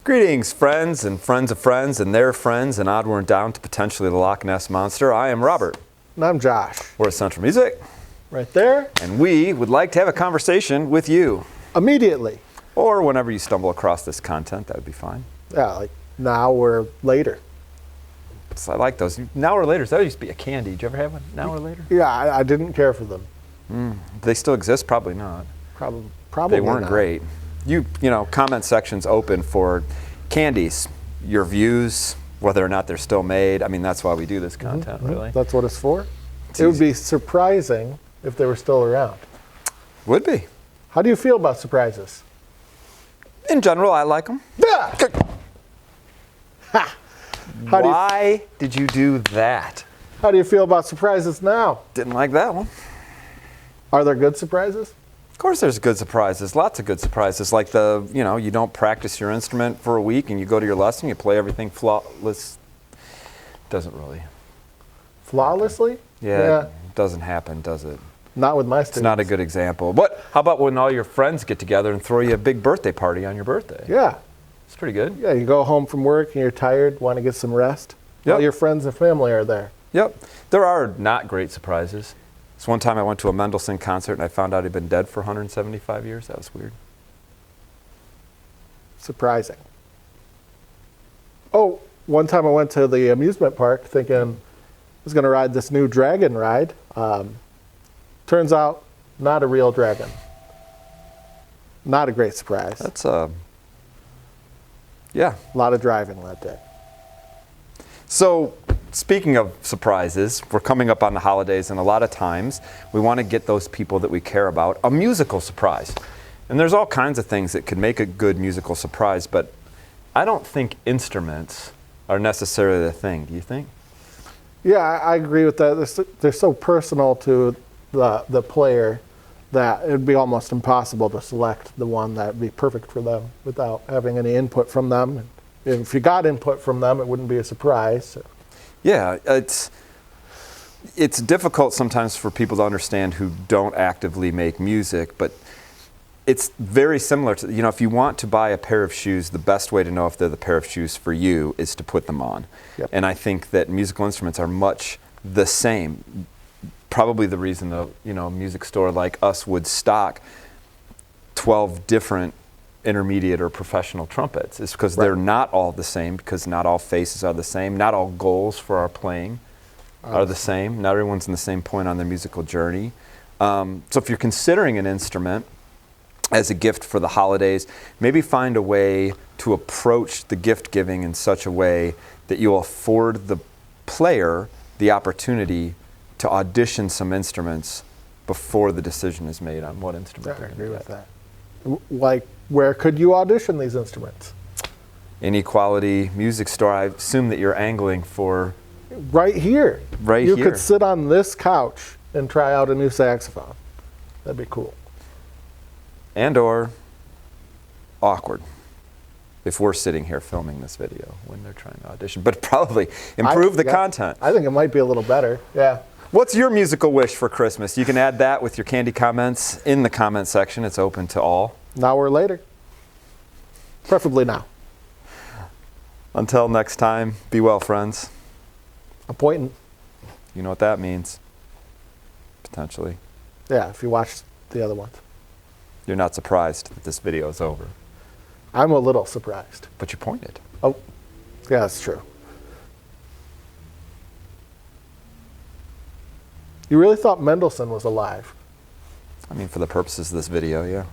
Greetings, friends and friends of friends and their friends and onward and down to potentially the Loch Ness Monster. I am Robert. And I'm Josh. We're at Central Music. Right there. And we would like to have a conversation with you. Immediately. Or whenever you stumble across this content, that would be fine. Yeah, like now or later. So I like those. Now or later. That used to be a candy. Did you ever have one? Now or later? Yeah, I didn't care for them. Do they still exist? Probably not. Probably They weren't not. great. You know, comment section's open for candies, your views, whether or not they're still made. I mean, that's why we do this content, really. That's what it's for. It's It would easy. be surprising if they were still around. Would be. How do you feel about surprises? In general, I like them. Yeah. Ha! Why did you do that? How do you feel about surprises now? Didn't like that one. Are there good surprises? Of course there's good surprises, lots of good surprises, like you don't practice your instrument for a week and you go to your lesson, you play everything flawless. Doesn't really. Flawlessly? Yeah. It doesn't happen, does it? Not with my students. It's not a good example. But how about when all your friends get together and throw you a big birthday party on your birthday? Yeah. It's pretty good. Yeah, you go home from work and you're tired, want to get some rest. Yep. All your friends and family are there. Yep. There are not great surprises. So one time I went to a Mendelssohn concert and I found out he'd been dead for 175 years. That was weird. Surprising. Oh, one time I went to the amusement park thinking I was going to ride this new dragon ride. Turns out, not a real dragon. Not a great surprise. That's, yeah. A lot of driving that day. So, speaking of surprises, we're coming up on the holidays, and a lot of times we want to get those people that we care about a musical surprise. And there's all kinds of things that could make a good musical surprise, but I don't think instruments are necessarily the thing. Do you think? Yeah, I agree with that. They're so personal to the player that it'd be almost impossible to select the one that would be perfect for them without having any input from them. And if you got input from them, it wouldn't be a surprise. So. Yeah, it's difficult sometimes for people to understand who don't actively make music, but it's very similar to, if you want to buy a pair of shoes, the best way to know if they're the pair of shoes for you is to put them on. Yep. And I think that musical instruments are much the same. Probably the reason a music store like us would stock 12 different intermediate or professional trumpets is because they're not all the same, because not all faces are the same, not all goals for our playing are the same, not everyone's in the same point on their musical journey. So if you're considering an instrument as a gift for the holidays, maybe find a way to approach the gift giving in such a way that you'll afford the player the opportunity to audition some instruments before the decision is made on what instrument I they're agree going to with get. that. Like, where could you audition these instruments? Any quality music store. I assume that you're angling for Right here. Right you here. could sit on this couch and try out a new saxophone. That'd be cool. and or awkward if we're sitting here filming this video when they're trying to audition, but probably improve the content. I think it might be a little better. Yeah. What's your musical wish for Christmas? You can add that with your candy comments in the comment section. It's open to all. Now or later. Preferably now. Until next time, be well, friends. Appointing. You know what that means. Potentially. Yeah, if you watch the other ones. You're not surprised that this video is over, I'm a little surprised. but you pointed. Oh, yeah, that's true. You really thought Mendelssohn was alive? I mean, for the purposes of this video, yeah.